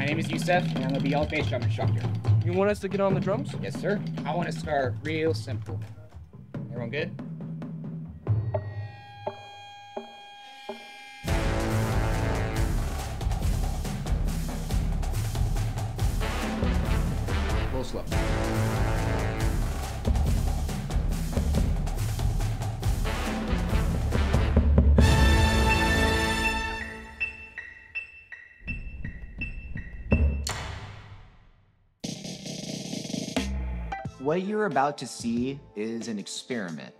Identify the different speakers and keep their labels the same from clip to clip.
Speaker 1: My name is Youssef, and I'm gonna be y'all's bass drum instructor.
Speaker 2: You want us to get on the drums?
Speaker 1: Yes, sir. I want to start real simple. Everyone good? A little slow.
Speaker 3: What you're about to see is an experiment.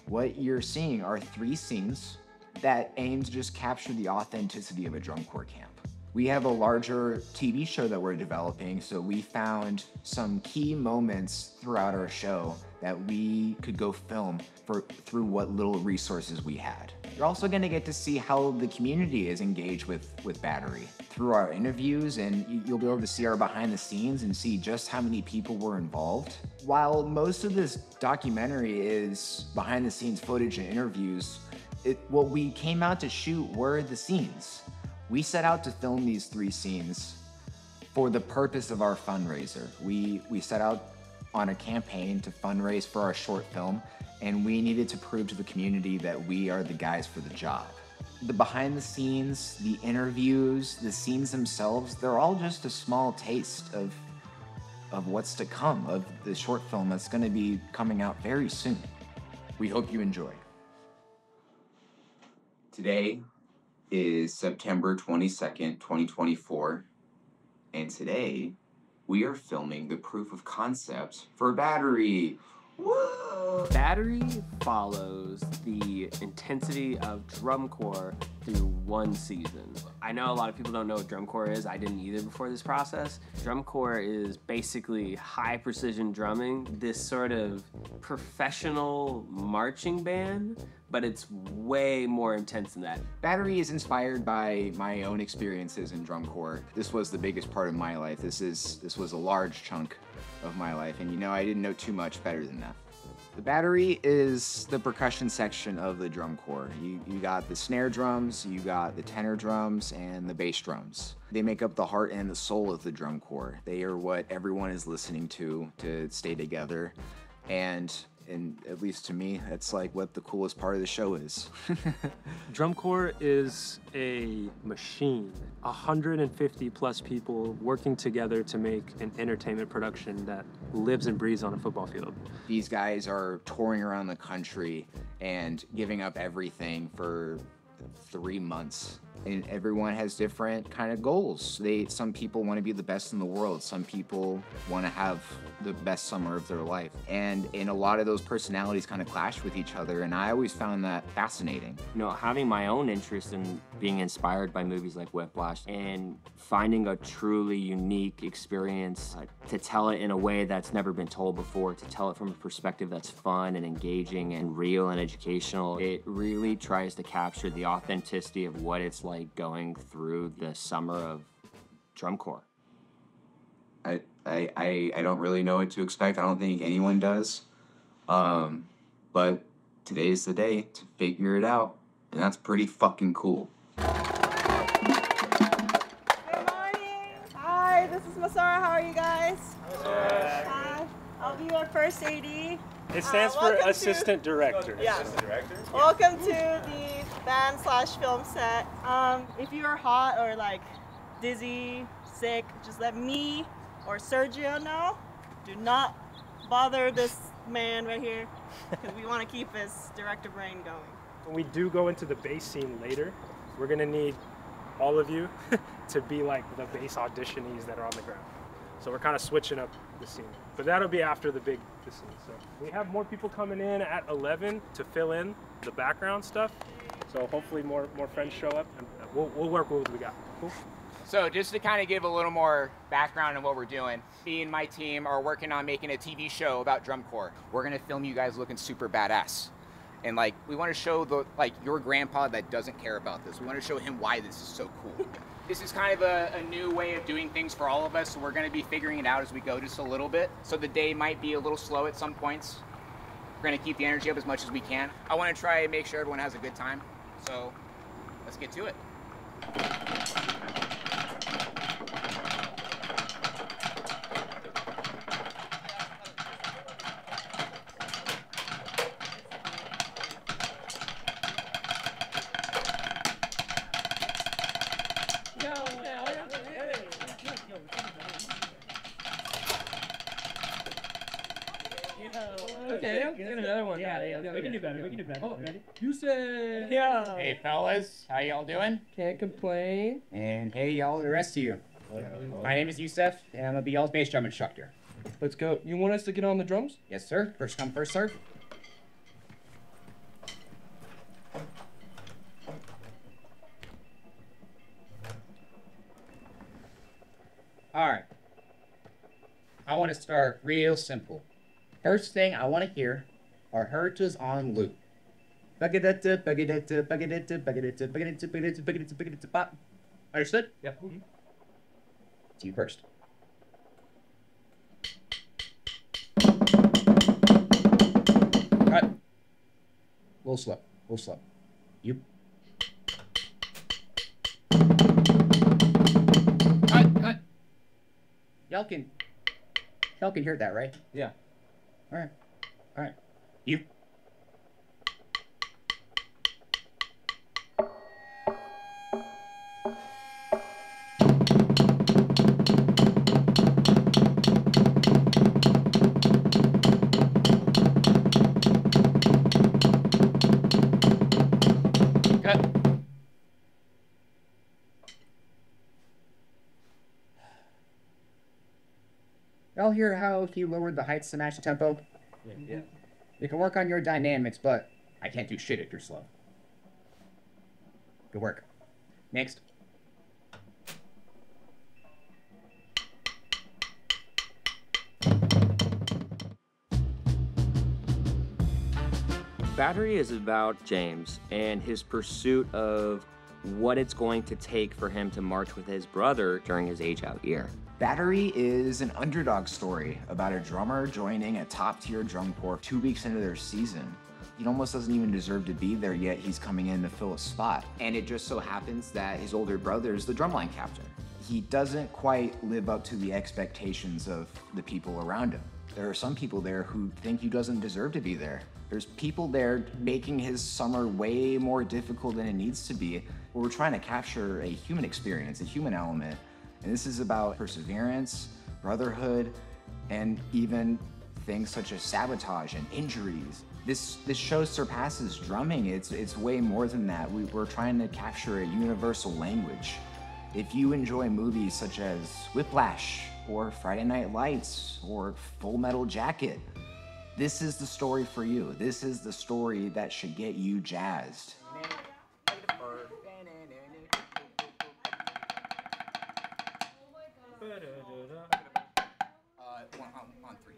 Speaker 3: What you're seeing are 3 scenes that aim to just capture the authenticity of a drum corps camp. We have a larger TV show that we're developing, so we found some key moments throughout our show that we could go film through what little resources we had. You're also gonna get to see how the community is engaged with Batterie through our interviews, and you'll be able to see our behind the scenes and see just how many people were involved. While most of this documentary is behind the scenes footage and interviews, what we came out to shoot were the scenes. We set out to film these 3 scenes for the purpose of our fundraiser. We set out on a campaign to fundraise for our short film, and we needed to prove to the community that we are the guys for the job. The behind the scenes, the interviews, the scenes themselves, they're all just a small taste of what's to come, of the short film that's gonna be coming out very soon. We hope you enjoy. Today is September 22nd, 2024, and today we are filming the proof of concept for Batterie. Whoa!
Speaker 2: Batterie follows the intensity of drum corps through 1 season. I know a lot of people don't know what drum corps is. I didn't either before this process. Drum corps is basically high precision drumming, this sort of professional marching band, but it's way more intense than that.
Speaker 3: Batterie is inspired by my own experiences in drum corps. This was the biggest part of my life. This was a large chunk of my life, and I didn't know too much better than that. The Batterie is the percussion section of the drum corps. You got the snare drums, you got the tenor drums, and the bass drums. They make up the heart and the soul of the drum corps. They are what everyone is listening to stay together, and at least to me, it's like what the coolest part of the show is.
Speaker 4: Drum corps is a machine. 150 plus people working together to make an entertainment production that lives and breathes on a football field.
Speaker 3: These guys are touring around the country and giving up everything for 3 months. And everyone has different kind of goals. Some people want to be the best in the world. Some people want to have the best summer of their life. And a lot of those personalities kind of clash with each other, and I always found that fascinating.
Speaker 5: Having my own interest in being inspired by movies like Whiplash and finding a truly unique experience to tell it in a way that's never been told before, to tell it from a perspective that's fun and engaging and real and educational. It really tries to capture the authenticity of what it's like going through the summer of drum corps.
Speaker 3: I don't really know what to expect. I don't think anyone does. But today's the day to figure it out, and that's pretty fucking cool.
Speaker 6: Good morning. Hi, this is Masara. How are you guys? Hi. I'll be your first AD.
Speaker 4: It stands for Assistant Director.
Speaker 6: Yeah.
Speaker 4: Assistant Director?
Speaker 6: Welcome to the band/film set. If you are hot or dizzy, sick, just let me or Sergio know. Do not bother this man right here, because we want to keep his director brain going.
Speaker 4: When we do go into the bass scene later, we're gonna need all of you to be like the bass auditionees that are on the ground. So we're kind of switching up the scene. But that'll be after the scene. So we have more people coming in at 11 to fill in the background stuff. So hopefully more friends show up, and we'll work with what we got. Cool?
Speaker 1: So just to kind of give a little more background on what we're doing, me and my team are working on making a TV show about drum corps. We're gonna film you guys looking super badass. And we want to show your grandpa that doesn't care about this. We want to show him why this is so cool. This is kind of a new way of doing things for all of us, so we're going to be figuring it out as we go just a little bit. So the day might be a little slow at some points. We're going to keep the energy up as much as we can. I want to try and make sure everyone has a good time. So let's get to it.
Speaker 2: Okay, get another one. Yeah, we can do better. We can do better. Oh, ready? You say.
Speaker 7: Yeah. Hey, fellas, how y'all doing?
Speaker 2: Can't complain.
Speaker 7: And hey, y'all, the rest of you. My name is Yusef, and I'm gonna be y'all's bass drum instructor.
Speaker 2: Let's go. You want us to get on the drums?
Speaker 7: Yes, sir. First come, first serve. All right. I want to start real simple. First thing I want to hear are rehearsals on loop. Understood?
Speaker 2: Yep.
Speaker 7: It's you first. Cut. A little slow. A little slow. You. Cut. Y'all can hear that, right?
Speaker 2: Yeah.
Speaker 7: All right. You. Cut. Y'all hear how he lowered the heights to match the tempo?
Speaker 2: Yeah.
Speaker 7: You can work on your dynamics, but I can't do shit if you're slow. Good work. Next.
Speaker 5: Batterie is about James and his pursuit of what it's going to take for him to march with his brother during his age-out year.
Speaker 3: Batterie is an underdog story about a drummer joining a top-tier drum corps 2 weeks into their season. He almost doesn't even deserve to be there, yet he's coming in to fill a spot. And it just so happens that his older brother is the drumline captain. He doesn't quite live up to the expectations of the people around him. There are some people there who think he doesn't deserve to be there. There's people there making his summer way more difficult than it needs to be. We're trying to capture a human experience, a human element. And this is about perseverance, brotherhood, and even things such as sabotage and injuries. This show surpasses drumming. It's way more than that. We're trying to capture a universal language. If you enjoy movies such as Whiplash, or Friday Night Lights, or Full Metal Jacket, this is the story for you. This is the story that should get you jazzed.
Speaker 7: On three.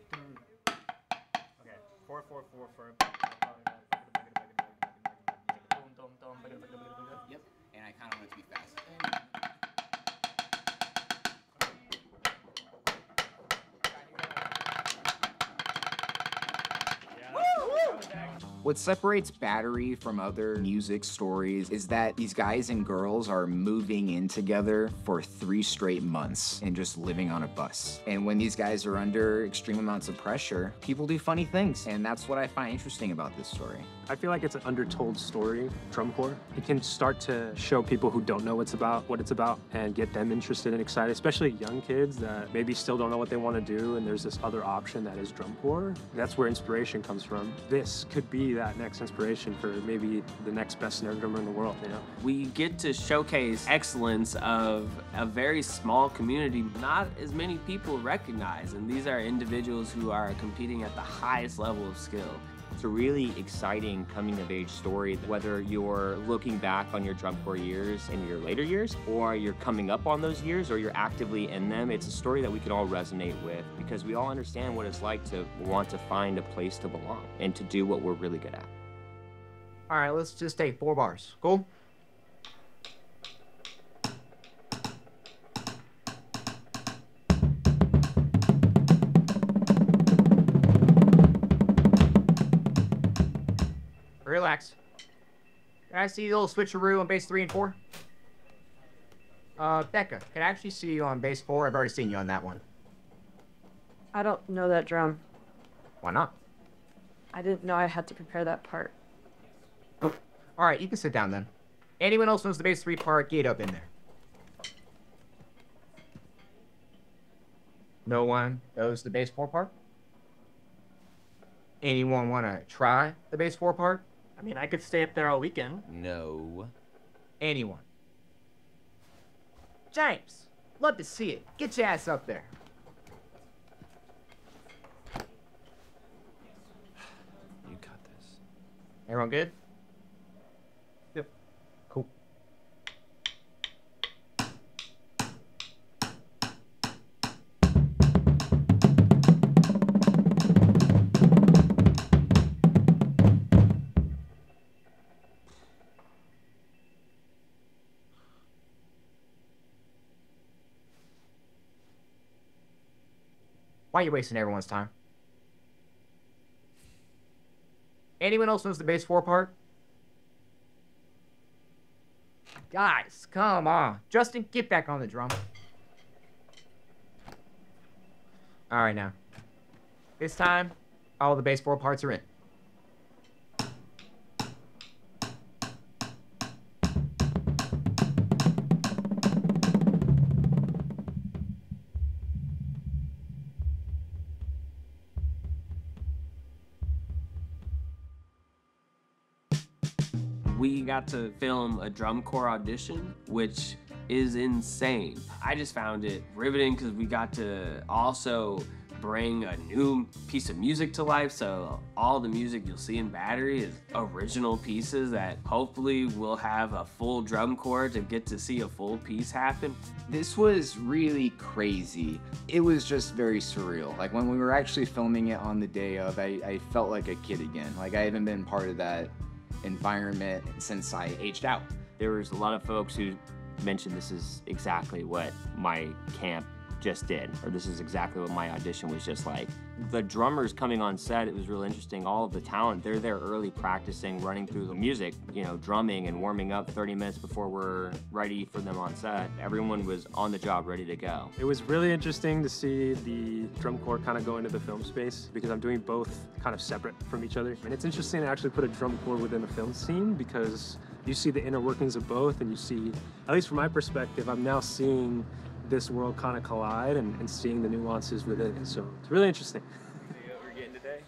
Speaker 4: Okay. 4-4-4 for.
Speaker 7: Yep. And I kind of want it to be fast.
Speaker 3: What separates Batterie from other music stories is that these guys and girls are moving in together for 3 straight months and just living on a bus. And when these guys are under extreme amounts of pressure, people do funny things. And that's what I find interesting about this story.
Speaker 4: I feel like it's an undertold story, drum corps. It can start to show people who don't know what it's about and get them interested and excited, especially young kids that maybe still don't know what they want to do, and there's this other option that is drum corps. That's where inspiration comes from. This could be that next inspiration for maybe the next best snare drummer in the world, you know?
Speaker 2: We get to showcase excellence of a very small community not as many people recognize, and these are individuals who are competing at the highest level of skill.
Speaker 5: It's a really exciting coming-of-age story, whether you're looking back on your drum corps years in your later years, or you're coming up on those years, or you're actively in them. It's a story that we can all resonate with because we all understand what it's like to want to find a place to belong and to do what we're really good at.
Speaker 7: All right, let's just take 4 bars. Cool? Relax. Can I see the little switcheroo on bass 3 and 4? Becca, can I actually see you on bass 4? I've already seen you on that one.
Speaker 8: I don't know that drum.
Speaker 7: Why not?
Speaker 8: I didn't know I had to prepare that part.
Speaker 7: Oh. All right, you can sit down then. Anyone else knows the bass 3 part? Get up in there. No one knows the bass 4 part?
Speaker 1: Anyone want to try the bass 4 part?
Speaker 9: I mean, I could stay up there all weekend.
Speaker 10: No.
Speaker 1: Anyone? James, love to see it. Get your ass up there.
Speaker 10: You got this.
Speaker 1: Everyone good?
Speaker 9: Yep.
Speaker 1: Cool. Why are you wasting everyone's time? Anyone else knows the bass 4 part? Guys, come on. Justin, get back on the drum. Alright now. This time, all the bass 4 parts are in.
Speaker 2: We got to film a drum corps audition, which is insane. I just found it riveting because we got to also bring a new piece of music to life. So all the music you'll see in Batterie is original pieces that hopefully will have a full drum corps to get to see a full piece happen.
Speaker 3: This was really crazy. It was just very surreal. Like when we were actually filming it on the day of, I felt like a kid again. Like I haven't been part of that environment since I aged out.
Speaker 5: There was a lot of folks who mentioned this is exactly what my camp just did, or this is exactly what my audition was just like. The drummers coming on set, it was really interesting. All of the talent, they're there early practicing, running through the music, you know, drumming and warming up 30 minutes before we're ready for them on set. Everyone was on the job, ready to go.
Speaker 4: It was really interesting to see the drum corps kind of go into the film space because I'm doing both kind of separate from each other. And it's interesting to actually put a drum corps within a film scene because you see the inner workings of both and you see, at least from my perspective, I'm now seeing this world kind of collide and seeing the nuances within it. So it's really interesting.
Speaker 11: See what we're getting today?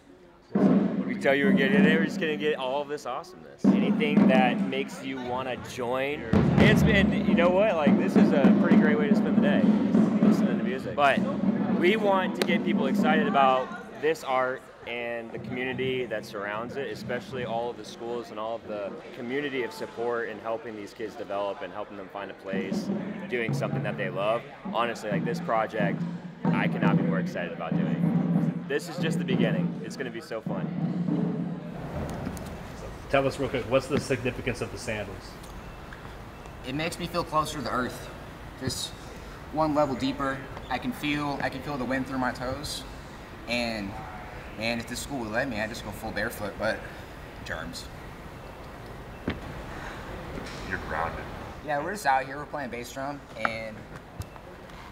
Speaker 11: What did we tell you we're getting today? We're just gonna get all of this awesomeness. Anything that makes you want to join. And you know what? Like this is a pretty great way to spend the day, listening to music. But we want to get people excited about this art and the community that surrounds it, especially all of the schools and all of the community of support and helping these kids develop and helping them find a place, doing something that they love. Honestly, like this project, I cannot be more excited about doing. This is just the beginning. It's going to be so fun.
Speaker 12: Tell us real quick, what's the significance of the sandals?
Speaker 1: It makes me feel closer to the earth. Just one level deeper. I can feel the wind through my toes. And man, if the school would let me, I'd just go full barefoot, but germs.
Speaker 13: You're grounded.
Speaker 1: Yeah, we're just out here, we're playing bass drum, and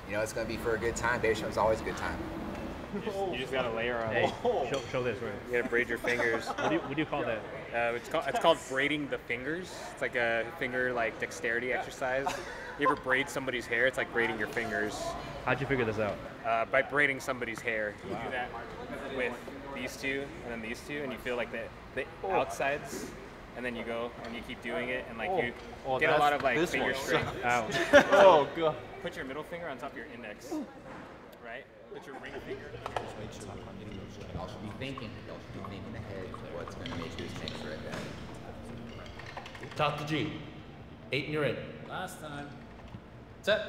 Speaker 1: you know, it's gonna be for a good time. Bass drum's always a good time.
Speaker 12: You just gotta layer on.
Speaker 11: Hey,
Speaker 12: show this, right?
Speaker 11: You gotta braid your fingers.
Speaker 12: What do you call that?
Speaker 14: It's called braiding the fingers. It's like a finger dexterity exercise. You ever braid somebody's hair? It's like braiding your fingers.
Speaker 12: How'd you figure this out?
Speaker 14: By braiding somebody's hair. You do that with these two and then these two, and you feel like the outsides, and then you go and you keep doing it, and you get a lot of finger strength.
Speaker 12: Ow.
Speaker 14: Oh god. Put your middle finger on top of your index. Right? Put your ring finger.
Speaker 1: Just make sure y'all should be thinking ahead what's gonna make this change right there.
Speaker 12: Top to G. 8 and you're in.
Speaker 14: Last time.
Speaker 12: Set.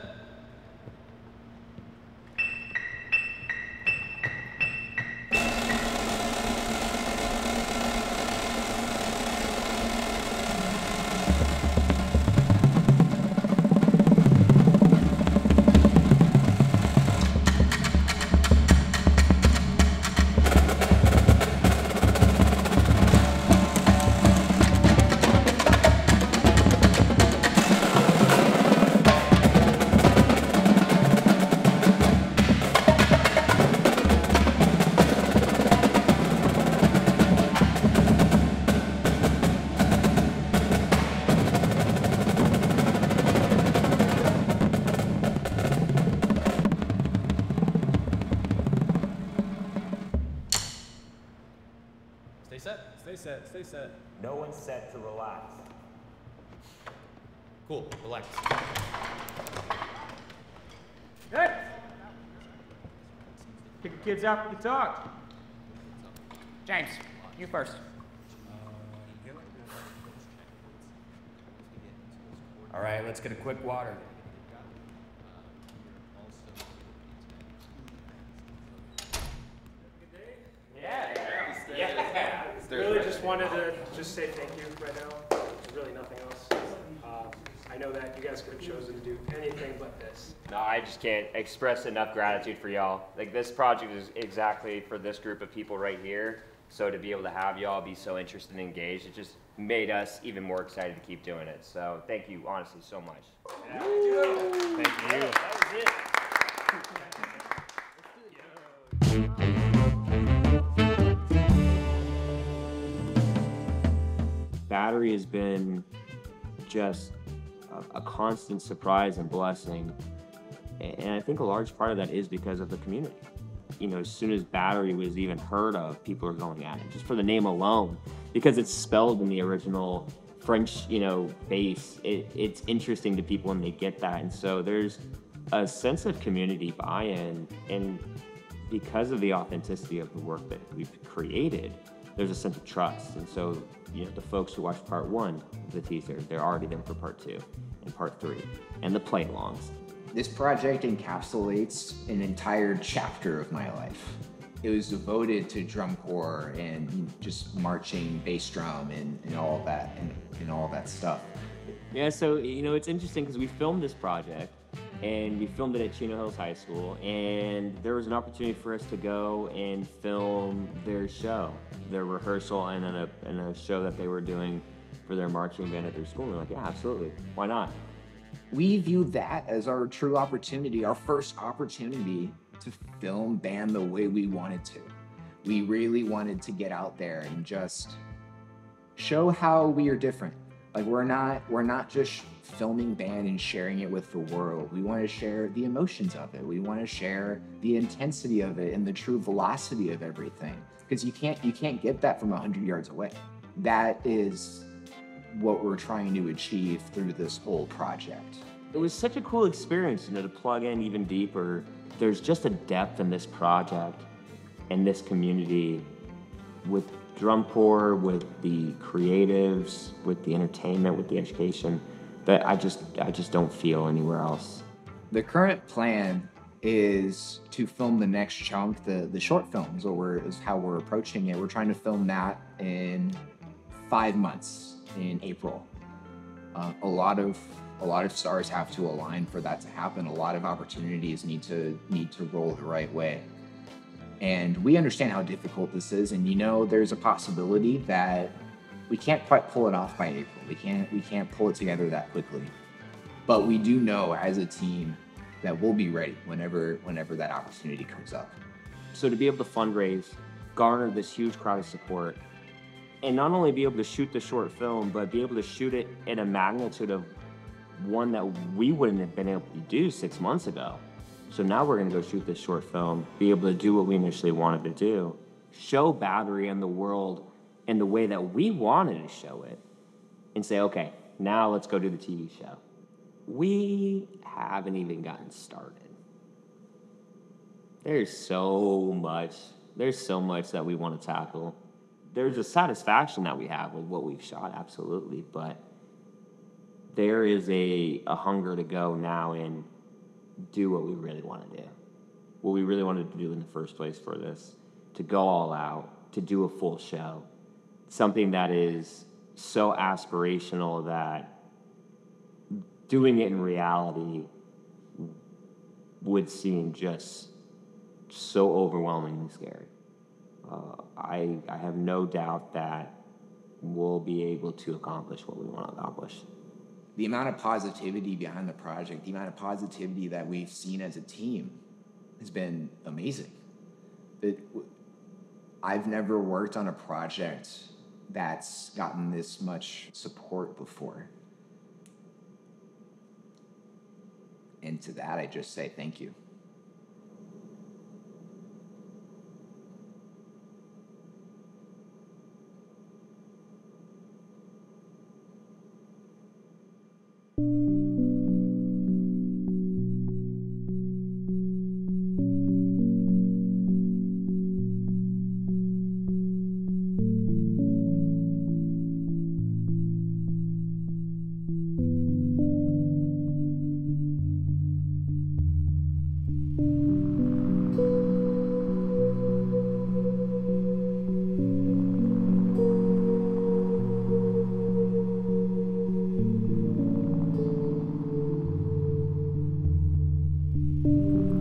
Speaker 12: set, stay set.
Speaker 11: No one's set to relax.
Speaker 12: Cool, relax.
Speaker 2: Hey! Kick the kids out, we can talk.
Speaker 1: James, you first.
Speaker 10: All right, let's get a quick water.
Speaker 4: Really just wanted to just say thank you right now. There's really nothing else. I know that you guys could have chosen to do anything but this.
Speaker 11: No, I just can't express enough gratitude for y'all. Like, this project is exactly for this group of people right here. So to be able to have y'all be so interested and engaged, it just made us even more excited to keep doing it. So thank you, honestly, so much.
Speaker 4: Yeah.
Speaker 11: Thank you.
Speaker 4: That was it.
Speaker 5: Batterie has been just a constant surprise and blessing. And I think a large part of that is because of the community. You know, as soon as Batterie was even heard of, people are going at it, just for the name alone, because it's spelled in the original French, you know, base. It's interesting to people when they get that. And so there's a sense of community buy-in, and because of the authenticity of the work that we've created, there's a sense of trust. And so, you know, the folks who watched part 1 of the teaser, they're already there for part 2 and part 3 and the play-alongs.
Speaker 3: This project encapsulates an entire chapter of my life. It was devoted to drum corps and just marching bass drum and all of that and all of that stuff.
Speaker 5: Yeah, so, you know, it's interesting because we filmed this project and we filmed it at Chino Hills High School, and there was an opportunity for us to go and film their show, their rehearsal, and then a show that they were doing for their marching band at their school. And we're like, yeah, absolutely, why not?
Speaker 3: We viewed that as our true opportunity, our first opportunity to film band the way we wanted to. We really wanted to get out there and just show how we are different. Like, we're not just filming band and sharing it with the world. We want to share the emotions of it. We want to share the intensity of it and the true velocity of everything. Because you can't get that from 100 yards away. That is what we're trying to achieve through this whole project.
Speaker 5: It was such a cool experience, you know, to plug in even deeper. There's just a depth in this project and this community with drum corps, with the creatives, with the entertainment, with the education, that I just don't feel anywhere else.
Speaker 3: The current plan is to film the next chunk, the short films, is how we're approaching it. We're trying to film that in 5 months, in April. A lot of stars have to align for that to happen. A lot of opportunities need to roll the right way. And we understand how difficult this is, and you know, there's a possibility that we can't quite pull it off by April. We can't pull it together that quickly. But we do know as a team that we'll be ready whenever that opportunity comes up.
Speaker 5: So to be able to fundraise, garner this huge crowd of support, and not only be able to shoot the short film, but be able to shoot it in a magnitude of one that we wouldn't have been able to do 6 months ago. So now we're gonna go shoot this short film, be able to do what we initially wanted to do, show Batterie and the world in the way that we wanted to show it, and say, okay, now let's go do the TV show. We haven't even gotten started. There's so much that we want to tackle. There's a satisfaction that we have with what we've shot, absolutely, but there is a hunger to go now and do what we really want to do. What we really wanted to do in the first place for this, to go all out, to do a full show. Something that is so aspirational that doing it in reality would seem just so overwhelmingly scary. I have no doubt that we'll be able to accomplish what we want to accomplish.
Speaker 3: The amount of positivity behind the project, the amount of positivity that we've seen as a team has been amazing. I've never worked on a project that's gotten this much support before. And to that, I just say thank you. you.